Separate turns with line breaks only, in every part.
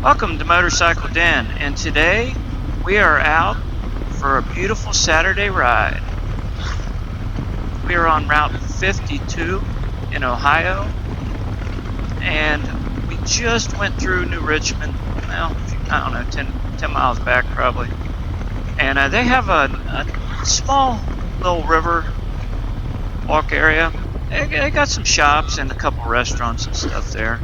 Welcome to Motorcycle Den, and today we are out for a beautiful Saturday ride. We are on Route 52 in Ohio, and we just went through New Richmond, well, I don't know, 10 miles back probably. And they have a small little river walk area. They got some shops and a couple restaurants and stuff there.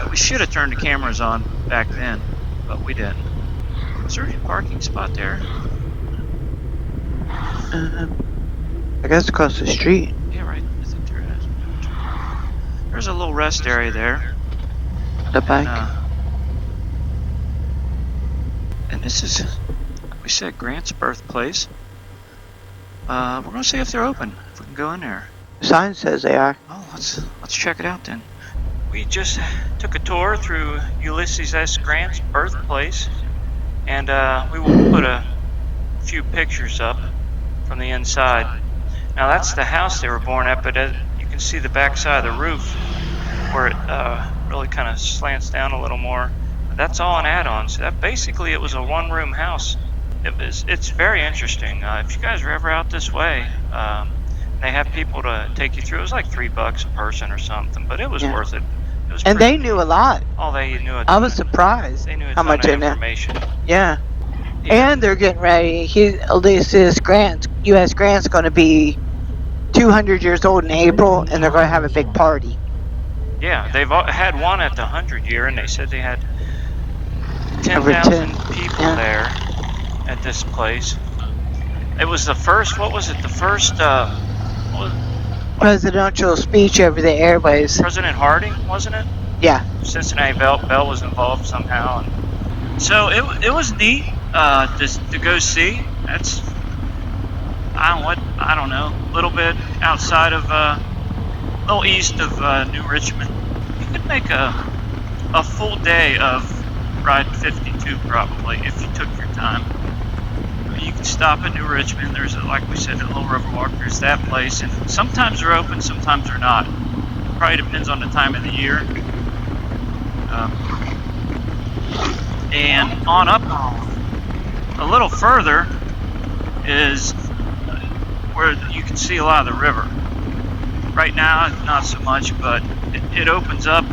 We should have turned the cameras on back then, but we didn't. Is there a parking spot there?
I guess across the street.
Yeah, right. I think there is. There's a little rest area there.
The back.
And this is, like we said, Grant's birthplace. We're gonna see if they're open. If we can go in there.
The sign says they are.
Oh, let's check it out then. We just took a tour through Ulyssess Grant's birthplace, and we will put a few pictures up from the inside. Now that's the house they were born at, but you can see the back side of the roof where it really kind of slants down a little more. That's all an add-on. So that basically it was a one-room house. It's very interesting. If you guys are ever out this way, they have people to take you through. It was like $3 a person or something, but it was worth it.
And they knew a lot.
Oh, they knew a ton.
I was surprised.
They knew a
how
ton
much
of
in there.
information.
Yeah. And they're getting ready. Ulysses Grant, U.S. Grant's going to be 200 years old in April, and they're going to have a big party.
Yeah, they've had one at the 100-year, and they said they had 10,000 people there at this place. It was the first. What was it? The first.
Presidential speech over the airways.
President Harding, wasn't it?
Yeah.
Cincinnati Bell was involved somehow. And so it was neat to go see. That's I don't know, a little bit outside of a little east of New Richmond. You could make a full day of Ride 52 probably if you took your time. You can stop at New Richmond. There's, like we said, a little river walk. There's that place, and sometimes they're open, sometimes they're not. It probably depends on the time of the year. And on up a little further is where you can see a lot of the river. Right now, not so much, but it opens up,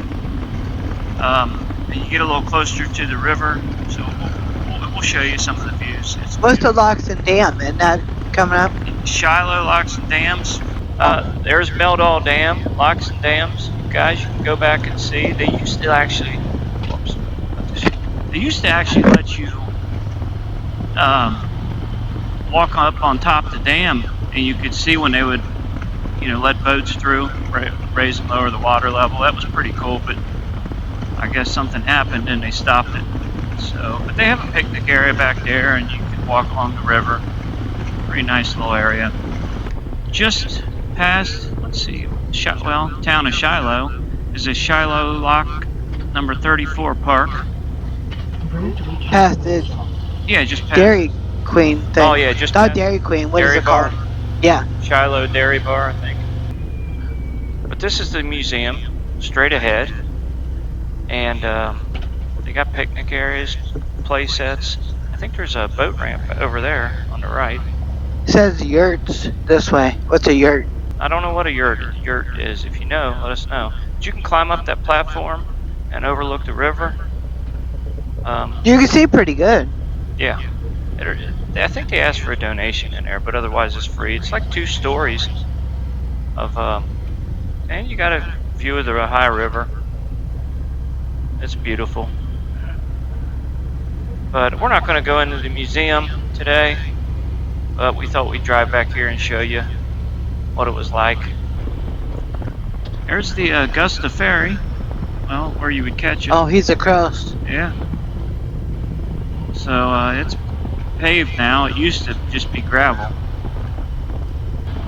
and you get a little closer to the river. So we'll show you some of the views.
What's the locks and dam? Isn't that coming up?
Shiloh Locks and Dams. There's Meldall Dam, Locks and Dams. Guys, you can go back and see. They used to actually, let you walk up on top of the dam, and you could see when they would, let boats through, raise and lower the water level. That was pretty cool, but I guess something happened and they stopped it. So, but they have a picnic area back there, and you can walk along the river. Pretty nice little area. Just past, town of Shiloh is a Shiloh Lock number 34 park.
Past the
just past
Dairy Queen thing.
Oh yeah, just
not Dairy Queen. What is it called? Yeah.
Shiloh Dairy Bar, I think. But this is the museum, straight ahead, and they got picnic areas, play sets. I think there's a boat ramp over there on the right.
It says yurts this way. What's a yurt?
I don't know what a yurt is. If you know, let us know. But you can climb up that platform and overlook the river.
You can see pretty good.
Yeah. I think they asked for a donation in there, but otherwise it's free. It's like 2 stories of, and you got a view of the Ohio River. It's beautiful. But we're not going to go into the museum today, but we thought we'd drive back here and show you what it was like. There's the Augusta Ferry, well, where you would catch it.
Oh, he's across.
Yeah. So it's paved now. It used to just be gravel.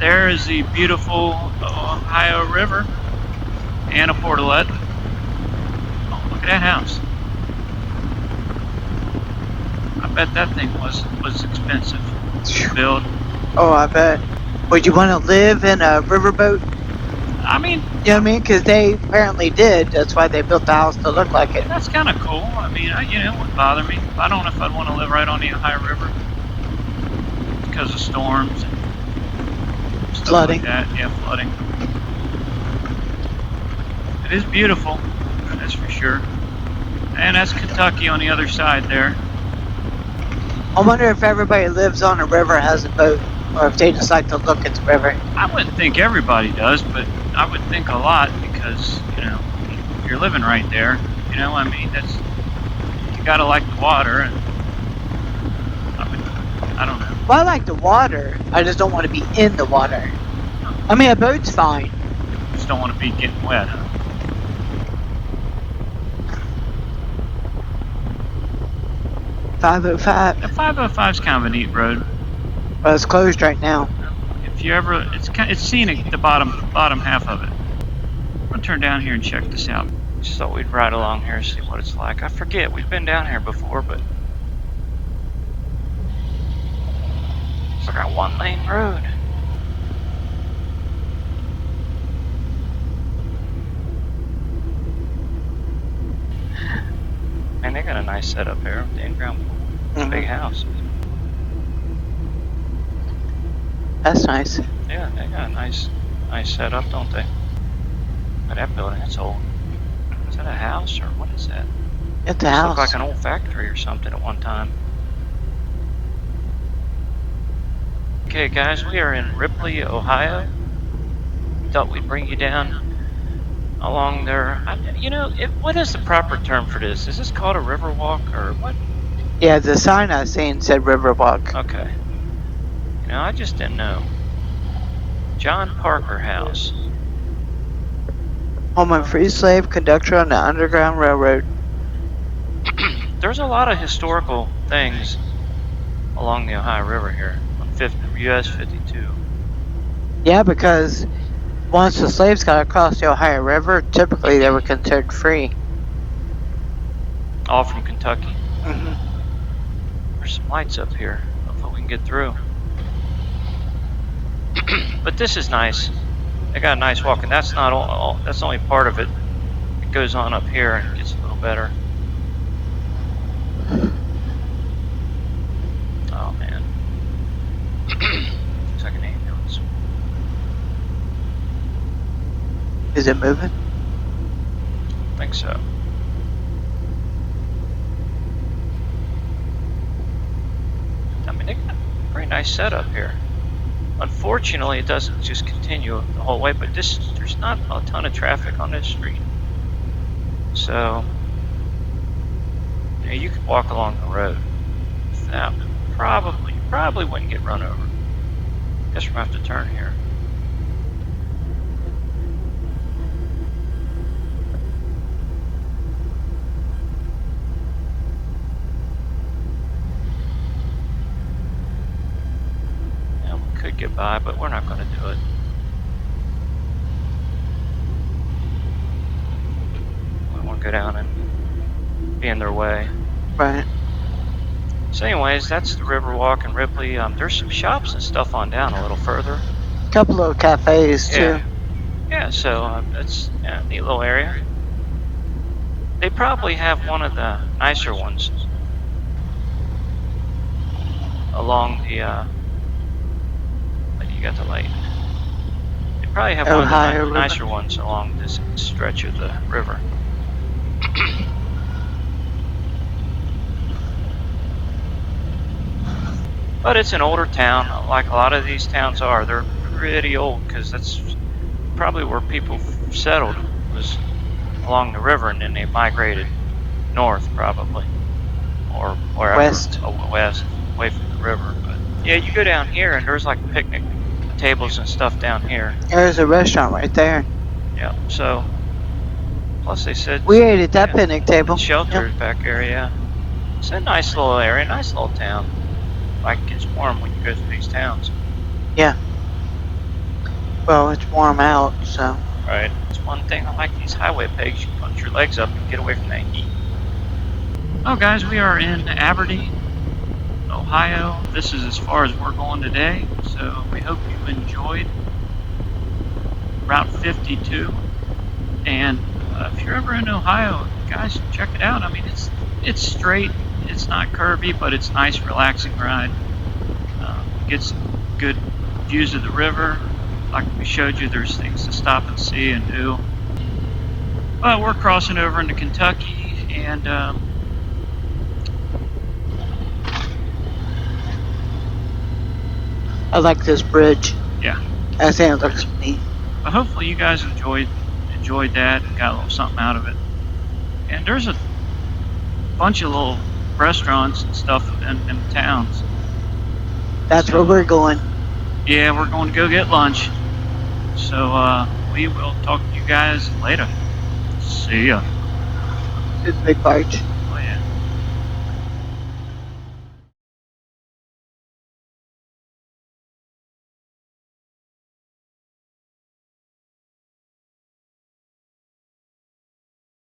There is the beautiful Ohio River and a portalet. Oh, look at that house. I bet that thing was expensive to build.
Oh, I bet. Would you want to live in a riverboat?
I mean,
You know what I mean? Because they apparently did. That's why they built the house to look like it.
that's kind of cool. I mean, you know, it wouldn't bother me. I don't know if I'd want to live right on the Ohio River because of storms and stuff
Flooding.
like that. Yeah, flooding. It is beautiful, that's for sure. And that's Kentucky on the other side there.
I wonder if everybody lives on a river has a boat, or if they just like to look at the river.
I wouldn't think everybody does, but I would think a lot because, you know, you're living right there. You know, I mean, you gotta like the water. And I don't know.
Well, I like the water. I just don't want to be in the water. I mean, a boat's fine.
Just don't want to be getting wet. Huh?
505.
The 505 is kind of a neat road.
Well, it's closed right now.
If you ever, it's scenic, the bottom half of it. I'm gonna turn down here and check this out. Just thought we'd ride along here and see what it's like. I forget, we've been down here before, but it's like a one-lane road. Man, they got a nice setup here. The in-ground pool. It's a big house.
That's nice.
Yeah, they got a nice setup, don't they? But that building, it's old. Is that a house or what is that?
It's a house.
Looked like an old factory or something at one time. Okay, guys, we are in Ripley, Ohio. Thought we'd bring you down along there. You know, what is the proper term for this? Is this called a river walk or what?
Yeah, the sign I seen said Riverwalk.
Okay. You know, I just didn't know. John Parker House.
Home of free slave conductor on the Underground Railroad.
There's a lot of historical things along the Ohio River here on US 52.
Yeah, because once the slaves got across the Ohio River, typically they were considered free.
All from Kentucky.
Mm-hmm.
There's some lights up here. Hopefully we can get through. But this is nice. They got a nice walk, and that's not all. That's only part of it. It goes on up here and gets a little better. Oh man. Looks like an ambulance.
Is it moving?
I think so. I mean, they got a pretty nice setup here. Unfortunately, it doesn't just continue the whole way, but there's not a ton of traffic on this street. So, you know, you could walk along the road without, probably wouldn't get run over. Guess we're going to have to turn here. Get by, but we're not going to do it. We want to go down and be in their way.
Right.
So anyways, that's the Riverwalk in Ripley. There's some shops and stuff on down a little further.
A couple of cafes too.
Yeah, so that's a neat little area. They probably have one of the nicer ones along the you got the light. They probably have one of the nicer ones along this stretch of the river. But it's an older town, like a lot of these towns are. They're pretty old because that's probably where people settled, was along the river, and then they migrated north probably, or wherever.
West,
away from the river. But yeah, you go down here and there's like picnic tables and stuff down here.
There's a restaurant right there.
Yeah, so plus they said
we ate at that picnic table.
Shelters back area. It's a nice little area, nice little town. Like it gets warm when you go through these towns.
Yeah. Well, it's warm out, so.
Right. It's one thing I like these highway pegs. You put your legs up and get away from that heat. Oh, guys, we are in Aberdeen, Ohio. This is as far as we're going today, so we hope you enjoyed. Route 52. And if you're ever in Ohio, guys, check it out. I mean, it's straight, it's not curvy, but it's nice, relaxing ride. Gets good views of the river. Like we showed you, there's things to stop and see and do. But we're crossing over into Kentucky, and
I like this bridge.
yeah.
I think it looks neat.
But hopefully you guys enjoyed that and got a little something out of it. And there's a bunch of little restaurants and stuff in towns.
That's where we're going.
Yeah, we're going to go get lunch. So we will talk to you guys later. See ya.
This big barge.